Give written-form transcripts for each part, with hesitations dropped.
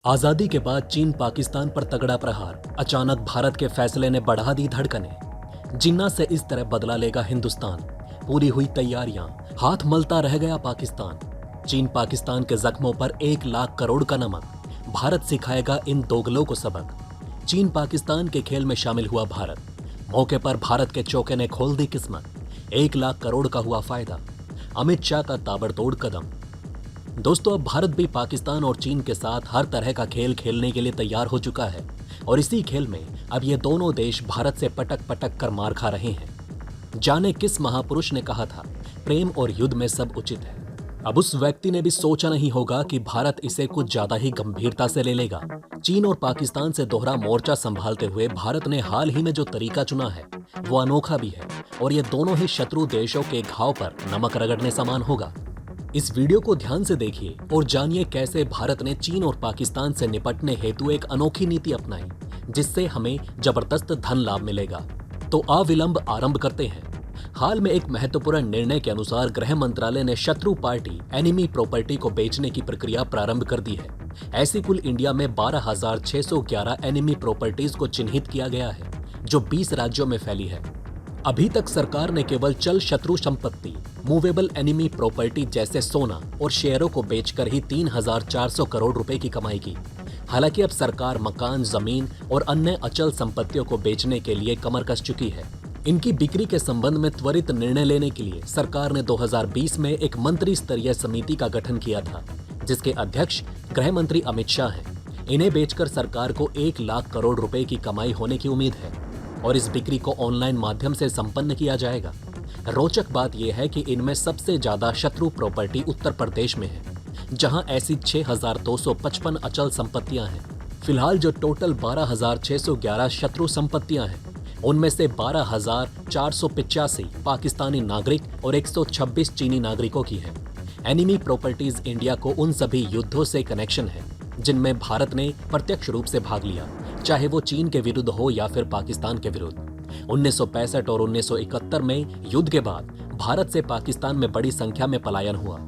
आजादी के बाद चीन पाकिस्तान पर तगड़ा प्रहार। अचानक भारत के फैसले ने बढ़ा दी धड़कनें। जिन्ना से इस तरह बदला लेगा हिंदुस्तान। पूरी हुई तैयारियां, हाथ मलता रह गया पाकिस्तान। चीन पाकिस्तान के जख्मों पर 1 लाख करोड़ का नमक। भारत सिखाएगा इन दोगलों को सबक। चीन पाकिस्तान के खेल में शामिल हुआ भारत। मौके पर भारत के चौके ने खोल दी किस्मत। 1 लाख करोड़ का हुआ फायदा। अमित शाह का ताबड़तोड़ कदम। दोस्तों, अब भारत भी पाकिस्तान और चीन के साथ हर तरह का खेल खेलने के लिए तैयार हो चुका है और इसी खेल में अब ये दोनों देश भारत से पटक पटक कर मार खा रहे हैं। जाने किस महापुरुष ने कहा था, प्रेम और युद्ध में सब उचित है। अब उस व्यक्ति ने भी सोचा नहीं होगा कि भारत इसे कुछ ज्यादा ही गंभीरता से ले लेगा। चीन और पाकिस्तान से दोहरा मोर्चा संभालते हुए भारत ने हाल ही में जो तरीका चुना है वो अनोखा भी है और ये दोनों ही शत्रु देशों के घाव पर नमक रगड़ने समान होगा। इस वीडियो को ध्यान से देखिए और जानिए कैसे भारत ने चीन और पाकिस्तान से निपटने हेतु एक अनोखी नीति अपनाई जिससे हमें जबरदस्त धन लाभ मिलेगा। तो अविलंब आरंभ करते हैं। हाल में एक महत्वपूर्ण निर्णय के अनुसार गृह मंत्रालय ने शत्रु पार्टी एनिमी प्रॉपर्टी को बेचने की प्रक्रिया प्रारंभ कर दी है। ऐसी कुल इंडिया में 12,611 एनिमी प्रॉपर्टीज को चिन्हित किया गया है जो 20 राज्यों में फैली है। अभी तक सरकार ने केवल चल शत्रु संपत्ति, मूवेबल एनिमी प्रॉपर्टी जैसे सोना और शेयरों को बेचकर ही 3,400 करोड़ रुपए की कमाई की। हालांकि अब सरकार मकान, जमीन और अन्य अचल संपत्तियों को बेचने के लिए कमर कस चुकी है। इनकी बिक्री के संबंध में त्वरित निर्णय लेने के लिए सरकार ने 2020 में एक मंत्री स्तरीय समिति का गठन किया था जिसके अध्यक्ष गृह मंत्री अमित शाह हैं। इन्हें बेचकर सरकार को 1 लाख करोड़ रुपए की कमाई होने की उम्मीद है और इस बिक्री को ऑनलाइन माध्यम से संपन्न किया जाएगा। रोचक बात यह है कि इनमें सबसे ज्यादा शत्रु प्रॉपर्टी उत्तर प्रदेश में है जहां ऐसी 6,255 अचल संपत्तियां हैं। फिलहाल जो टोटल 12,611 शत्रु संपत्तियां हैं उनमें से 12,485 पाकिस्तानी नागरिक और 126 चीनी नागरिकों की है। एनिमी प्रॉपर्टीज इंडिया को उन सभी युद्धों से कनेक्शन है जिनमें भारत ने प्रत्यक्ष रूप से भाग लिया, चाहे वो चीन के विरुद्ध हो या फिर पाकिस्तान के विरुद्ध। 1965 और 1971 में युद्ध के बाद भारत से पाकिस्तान में बड़ी संख्या में पलायन हुआ।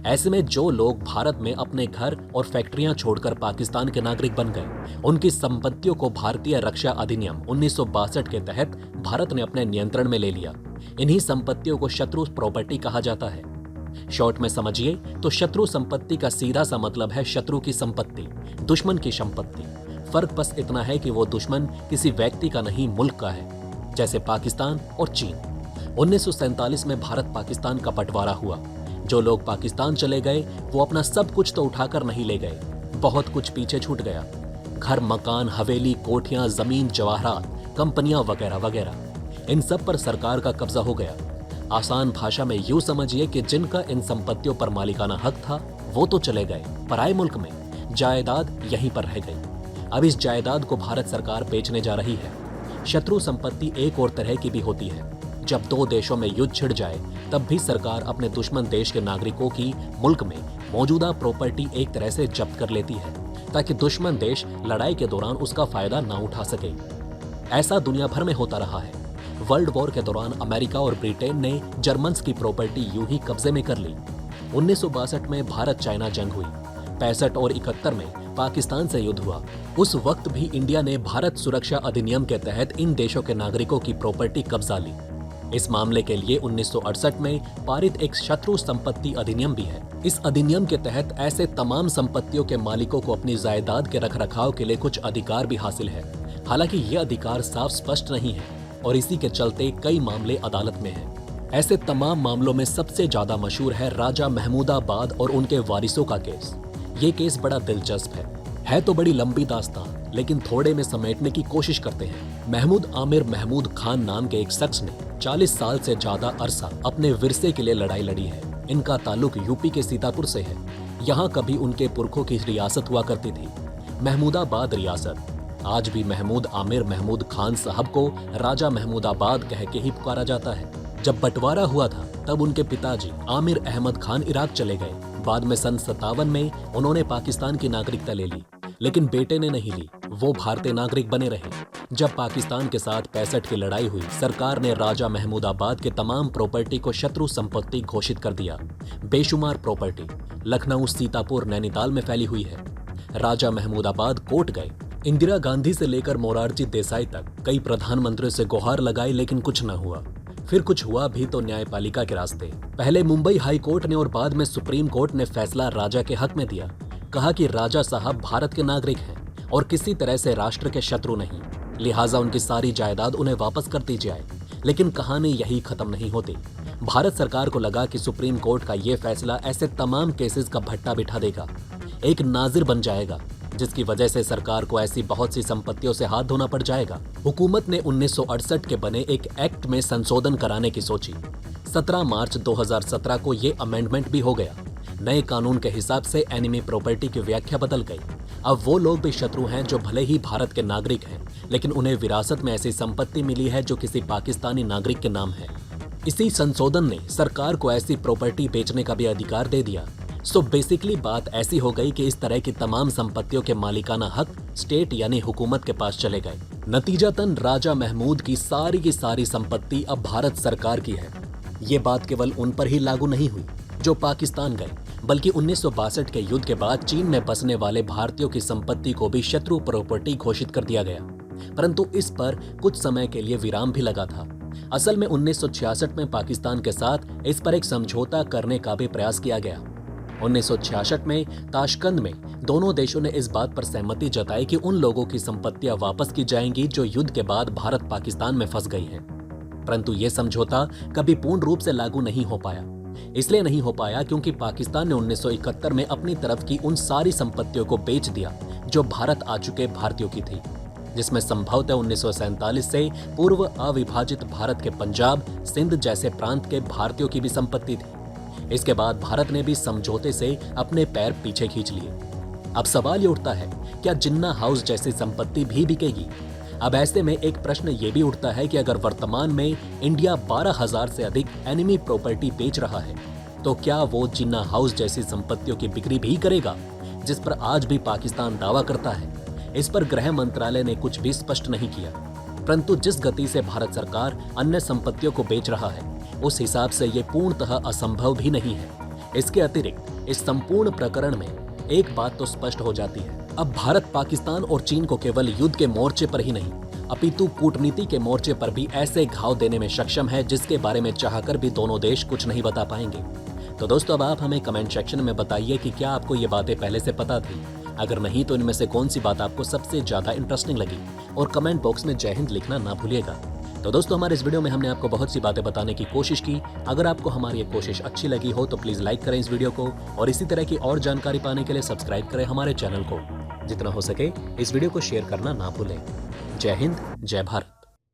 ऐसे में जो लोग भारत में अपने घर और फैक्ट्रियां छोड़कर पाकिस्तान के नागरिक बन गए, उनकी संपत्तियों को भारतीय रक्षा अधिनियम 1962 के तहत भारत ने अपने नियंत्रण में ले लिया। इन्हीं संपत्तियों को शत्रु प्रॉपर्टी कहा जाता है। शॉर्ट में समझिए तो शत्रु संपत्ति का सीधा सा मतलब है शत्रु की संपत्ति, दुश्मन की संपत्ति। फर्क बस इतना है कि वो दुश्मन किसी व्यक्ति का नहीं, मुल्क का है, जैसे पाकिस्तान और चीन। 1947 में भारत पाकिस्तान का बंटवारा हुआ। जो लोग पाकिस्तान चले गए वो अपना सब कुछ तो उठाकर नहीं ले गए, बहुत कुछ पीछे छूट गया। घर, मकान, हवेली, कोठियां, जमीन, जवाहरात, कंपनियां वगैरह वगैरह, इन सब पर सरकार का कब्जा हो गया। आसान भाषा में यूं समझिए कि जिनका इन संपत्तियों पर मालिकाना हक था वो तो चले गए पराए मुल्क में, जायदाद यहीं पर रह गई। अब इस जायदाद को भारत सरकार बेचने जा रही है। शत्रु संपत्ति एक और तरह की भी होती है। जब दो देशों में युद्ध छिड़ जाए तब भी सरकार अपने दुश्मन देश के नागरिकों की मुल्क में मौजूदा प्रॉपर्टी एक तरह से जब्त कर लेती है ताकि दुश्मन देश लड़ाई के दौरान उसका फायदा ना उठा सके। ऐसा दुनिया भर में होता रहा है। वर्ल्ड वॉर के दौरान अमेरिका और ब्रिटेन ने जर्मन्स की प्रॉपर्टी यूं ही कब्जे में कर ली। 1962 में भारत चाइना जंग हुई। 65 और 71 में पाकिस्तान से युद्ध हुआ। उस वक्त भी इंडिया ने भारत सुरक्षा अधिनियम के तहत इन देशों के नागरिकों की प्रॉपर्टी कब्जा ली। इस मामले के लिए 1968 में पारित एक शत्रु संपत्ति अधिनियम भी है। इस अधिनियम के तहत ऐसे तमाम संपत्तियों के मालिकों को अपनी जायदाद के रखरखाव के लिए कुछ अधिकार भी हासिल है। हालांकि ये अधिकार साफ स्पष्ट नहीं है और इसी के चलते कई मामले अदालत में हैं। ऐसे तमाम मामलों में सबसे ज्यादा मशहूर है राजा महमूदाबाद और उनके वारिसों का केस। ये केस बड़ा दिलचस्प है तो बड़ी लंबी दास्तान, लेकिन थोड़े में समेटने की कोशिश करते हैं। महमूद आमिर महमूद खान नाम के एक शख्स ने 40 साल से ज्यादा अरसा अपने विरसे के लिए लड़ाई लड़ी है। इनका ताल्लुक यूपी के सीतापुर से है। यहाँ कभी उनके पुरखों की रियासत हुआ करती थी, महमूदाबाद रियासत। आज भी महमूद आमिर महमूद खान साहब को राजा महमूदाबाद कह के ही पुकारा जाता है। जब बंटवारा हुआ था तब उनके पिताजी आमिर अहमद खान इराक चले गए। बाद में सन 57 में उन्होंने पाकिस्तान की नागरिकता ले ली, लेकिन बेटे ने नहीं ली, वो भारतीय नागरिक बने रहे। जब पाकिस्तान के साथ 65 की लड़ाई हुई, सरकार ने राजा महमूदाबाद के तमाम प्रॉपर्टी को शत्रु संपत्ति घोषित कर दिया। बेशुमार प्रॉपर्टी लखनऊ, सीतापुर, नैनीताल में फैली हुई है। राजा महमूदाबाद कोर्ट गए। इंदिरा गांधी से लेकर मोरारजी देसाई तक कई प्रधानमंत्रियों से गुहार लगाई, लेकिन कुछ न हुआ। फिर कुछ हुआ भी तो न्यायपालिका के रास्ते। पहले मुंबई हाई कोर्ट ने और बाद में सुप्रीम कोर्ट ने फैसला राजा के हक में दिया। कहा कि राजा साहब भारत के नागरिक हैं और किसी तरह से राष्ट्र के शत्रु नहीं, लिहाजा उनकी सारी जायदाद उन्हें वापस कर दी जाए। लेकिन कहानी यही खत्म नहीं होती। भारत सरकार को लगा कि सुप्रीम कोर्ट का ये फैसला ऐसे तमाम केसेस का भट्टा बिठा देगा, एक नाजिर बन जाएगा, जिसकी वजह से सरकार को ऐसी बहुत सी संपत्तियों से हाथ धोना पड़ जाएगा। हुकूमत ने 1968 के बने एक एक्ट में संशोधन कराने की सोची। 17 मार्च 2017 को ये अमेंडमेंट भी हो गया। नए कानून के हिसाब से एनिमी प्रॉपर्टी की व्याख्या बदल गई। अब वो लोग भी शत्रु हैं जो भले ही भारत के नागरिक हैं, लेकिन उन्हें विरासत में ऐसी संपत्ति मिली है जो किसी पाकिस्तानी नागरिक के नाम है। इसी संशोधन ने सरकार को ऐसी प्रॉपर्टी बेचने का भी अधिकार दे दिया। सो बेसिकली बात ऐसी हो गई कि इस तरह की तमाम संपत्तियों के मालिकाना हक स्टेट यानी हुकूमत के पास चले गए। नतीजतन राजा महमूद की सारी संपत्ति अब भारत सरकार की है। ये बात केवल उन पर ही लागू नहीं हुई जो पाकिस्तान गए, बल्कि 1962 के युद्ध के बाद चीन में बसने वाले भारतीयों की संपत्ति को भी शत्रु प्रॉपर्टी घोषित कर दिया गया। परंतु इस पर कुछ समय के लिए विराम भी लगा था। असल में 1966 में पाकिस्तान के साथ इस पर एक समझौता करने का भी प्रयास किया गया। 1966 में ताशकंद में दोनों देशों ने इस बात पर सहमति जताई कि उन लोगों की संपत्तियां वापस की जाएंगी जो युद्ध के बाद भारत पाकिस्तान में फंस गई हैं। परंतु यह समझौता कभी पूर्ण रूप से लागू नहीं हो पाया। इसलिए नहीं हो पाया क्योंकि पाकिस्तान ने 1971 में अपनी तरफ की उन सारी संपत्तियों को बेच दिया जो भारत आ चुके भारतीयों की थी, जिसमें संभवतः 1947 से पूर्व अविभाजित भारत के पंजाब, सिंध जैसे प्रांत के भारतीयों की भी संपत्ति थी। इसके बाद भारत ने भी समझौते से अपने पैर पीछे खींच लिए। अब सवाल ये उठता है, क्या जिन्ना हाउस जैसी संपत्ति भी बिकेगी? अब ऐसे में एक प्रश्न ये भी उठता है कि अगर वर्तमान में इंडिया 12,000 से अधिक एनिमी प्रॉपर्टी बेच रहा है, तो क्या वो जिन्ना हाउस जैसी संपत्तियों की बिक्री भी करेगा, जिस पर आज भी पाकिस्तान दावा करता है? इस पर गृह मंत्रालय ने कुछ भी स्पष्ट नहीं किया। परंतु जिस गति से भारत सरकार अन्य संपत्तियों को बेच रहा है, उस हिसाब से ये पूर्णतः असंभव भी नहीं है। इसके अतिरिक्त इस संपूर्ण प्रकरण में एक बात तो स्पष्ट हो जाती है, अब भारत पाकिस्तान और चीन को केवल युद्ध के मोर्चे पर ही नहीं, अपितु कूटनीति के मोर्चे पर भी ऐसे घाव देने में सक्षम है जिसके बारे में चाहकर भी दोनों देश कुछ नहीं बता पाएंगे। तो दोस्तों, अब आप हमें कमेंट सेक्शन में बताइए कि क्या आपको ये बातें पहले से पता थी? अगर नहीं तो इनमें से कौन सी बात आपको सबसे ज्यादा इंटरेस्टिंग लगी, और कमेंट बॉक्स में जय हिंद लिखना ना भूलिएगा। तो दोस्तों, हमारे इस वीडियो में हमने आपको बहुत सी बातें बताने की कोशिश की। अगर आपको हमारी ये कोशिश अच्छी लगी हो तो प्लीज लाइक करें इस वीडियो को, और इसी तरह की और जानकारी पाने के लिए सब्सक्राइब करें हमारे चैनल को। जितना हो सके इस वीडियो को शेयर करना ना भूलें। जय हिंद, जय भारत।